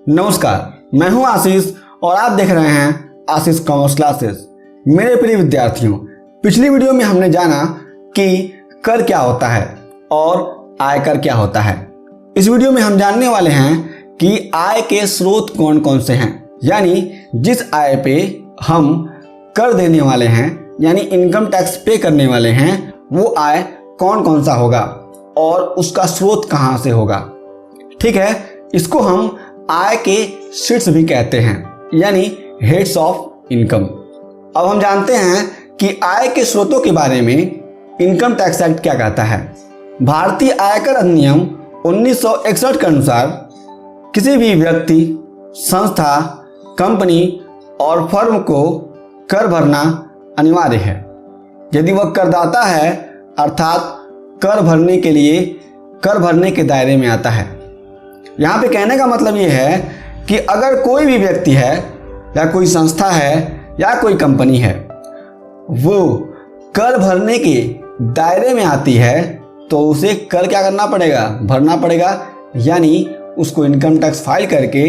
नमस्कार, मैं हूं आशीष और आप देख रहे हैं आशीष कॉमर्स क्लासेस। मेरे प्रिय विद्यार्थियों, पिछली वीडियो में हमने जाना कि कर क्या होता है और आयकर क्या होता है। इस वीडियो में हम जानने वाले हैं कि आय के स्रोत कौन कौन से हैं, यानी जिस आय पे हम कर देने वाले हैं यानी इनकम टैक्स पे करने वाले हैं, वो आय कौन कौन सा होगा और उसका स्रोत कहां से होगा। ठीक है, इसको हम आय के शीट्स भी कहते हैं, यानी हेड्स ऑफ इनकम। अब हम जानते हैं कि आय के स्रोतों के बारे में इनकम टैक्स एक्ट क्या कहता है। भारतीय आयकर अधिनियम 1961 के अनुसार किसी भी व्यक्ति, संस्था, कंपनी और फर्म को कर भरना अनिवार्य है यदि वह करदाता है, अर्थात कर भरने के लिए कर भरने के दायरे में आता है। यहाँ पे कहने का मतलब ये है कि अगर कोई भी व्यक्ति है या कोई संस्था है या कोई कंपनी है, वो कर भरने के दायरे में आती है तो उसे कर क्या करना पड़ेगा, भरना पड़ेगा, यानी उसको इनकम टैक्स फाइल करके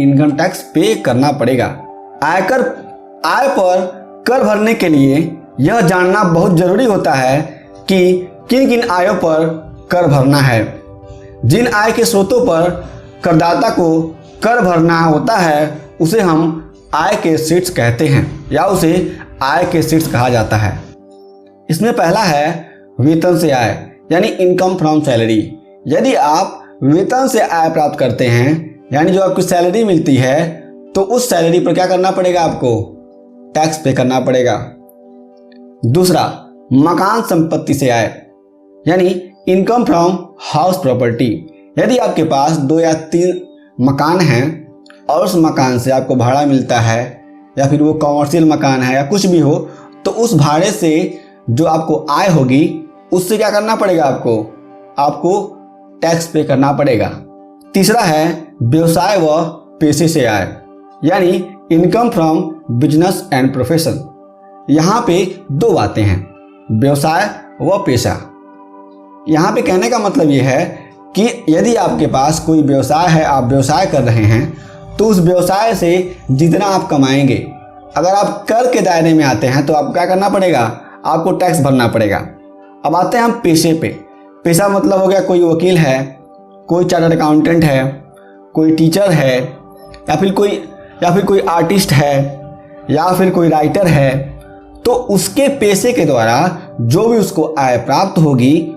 इनकम टैक्स पे करना पड़ेगा। आय पर कर भरने के लिए यह जानना बहुत जरूरी होता है कि किन किन आयों पर कर भरना है। जिन आय के स्रोतों पर करदाता को कर भरना होता है उसे हम आय के शीट्स कहते हैं या उसे आय के शीट्स कहा जाता है। इसमें पहला है वेतन से आय, यानी इनकम फ्रॉम सैलरी। यदि आप वेतन से आय प्राप्त करते हैं, यानी जो आपकी सैलरी मिलती है, तो उस सैलरी पर क्या करना पड़ेगा, आपको टैक्स पे करना पड़ेगा। दूसरा, मकान संपत्ति से आय, यानी इनकम फ्रॉम हाउस प्रॉपर्टी। यदि आपके पास 2 या 3 मकान हैं और उस मकान से आपको भाड़ा मिलता है या फिर वो कॉमर्शियल मकान है या कुछ भी हो, तो उस भाड़े से जो आपको आय होगी उससे क्या करना पड़ेगा, आपको टैक्स पे करना पड़ेगा। तीसरा है व्यवसाय व पेशे से आय, यानी income from business and profession. यहाँ पे 2 बातें हैं, व्यवसाय व पेशा। यहाँ पे कहने का मतलब ये है कि यदि आपके पास कोई व्यवसाय है, आप व्यवसाय कर रहे हैं, तो उस व्यवसाय से जितना आप कमाएंगे, अगर आप कर के दायरे में आते हैं तो आपको क्या करना पड़ेगा, आपको टैक्स भरना पड़ेगा। अब आते हैं हम पेशे पे। पेशा मतलब हो गया कोई वकील है, कोई चार्टर्ड अकाउंटेंट है, कोई टीचर है, या फिर कोई आर्टिस्ट है, या फिर कोई राइटर है। तो उसके पेशे के द्वारा जो भी उसको आय प्राप्त होगी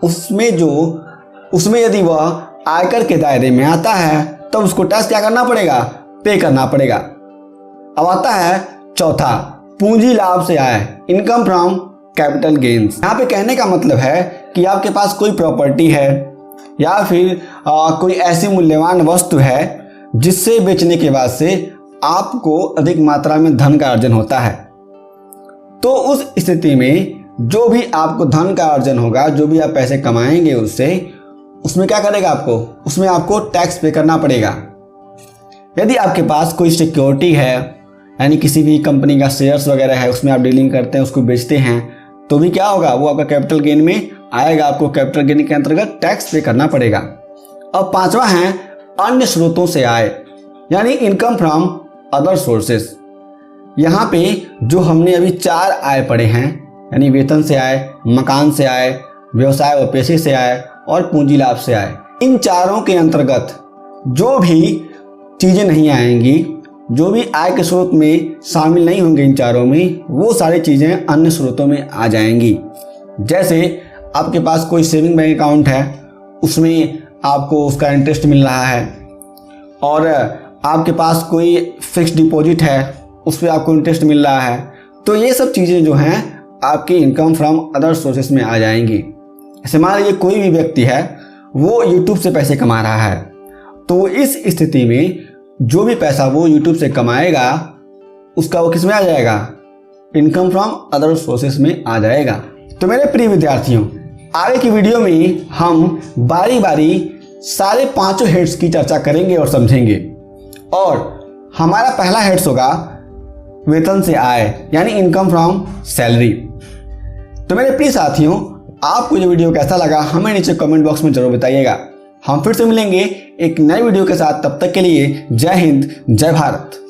उसमें यदि वह आयकर के दायरे में आता है तो उसको टैक्स क्या करना पड़ेगा, पे करना पड़ेगा। अब आता है चौथा, पूंजी लाभ से आय, इनकम फ्रॉम कैपिटल गेन्स। यहाँ पे कहने का मतलब है कि आपके पास कोई प्रॉपर्टी है या फिर कोई ऐसी मूल्यवान वस्तु है जिससे बेचने के बाद से आपको अधिक मात्रा में धन का अर्जन होता है। तो उस स्थिति में जो भी आपको धन का अर्जन होगा, जो भी आप पैसे कमाएंगे उसमें क्या करेगा, उसमें आपको टैक्स पे करना पड़ेगा। यदि आपके पास कोई सिक्योरिटी है, यानी किसी भी कंपनी का शेयर्स वगैरह है, उसमें आप डीलिंग करते हैं, उसको बेचते हैं, तो भी क्या होगा, वो आपका कैपिटल गेन में आएगा, आपको कैपिटल गेन के अंतर्गत टैक्स पे करना पड़ेगा। अब पांचवा है अन्य स्रोतों से आय, यानी इनकम फ्रॉम अदर सोर्सेस। यहाँ पे जो हमने अभी 4 आय पढ़े हैं, यानी वेतन से आय, मकान से आय, व्यवसाय व पेशे से आय और पूंजी लाभ से आय, इन चारों के अंतर्गत जो भी चीजें नहीं आएंगी, जो भी आय के स्रोत में शामिल नहीं होंगे इन चारों में, वो सारी चीजें अन्य स्रोतों में आ जाएंगी। जैसे आपके पास कोई सेविंग बैंक अकाउंट है, उसमें आपको उसका इंटरेस्ट मिल रहा है, और आपके पास कोई फिक्स्ड डिपॉजिट है, उस पर आपको इंटरेस्ट मिल रहा है, तो ये सब चीज़ें जो हैं आपकी इनकम फ्रॉम अदर सोर्सेस में आ जाएंगी। जैसे मान लीजिए कोई भी व्यक्ति है, वो यूट्यूब से पैसे कमा रहा है, तो इस स्थिति में जो भी पैसा वो यूट्यूब से कमाएगा उसका वो किस में आ जाएगा, इनकम फ्रॉम अदर सोर्सेस में आ जाएगा। तो मेरे प्रिय विद्यार्थियों, आगे की वीडियो में हम बारी बारी सारे 5 हेड्स की चर्चा करेंगे और समझेंगे। और हमारा पहला हेड्स होगा वेतन से आय, यानी इनकम फ्रॉम सैलरी। तो मेरे प्रिय साथियों, आपको ये वीडियो कैसा लगा हमें नीचे कमेंट बॉक्स में जरूर बताइएगा। हम फिर से मिलेंगे एक नए वीडियो के साथ। तब तक के लिए जय हिंद, जय भारत।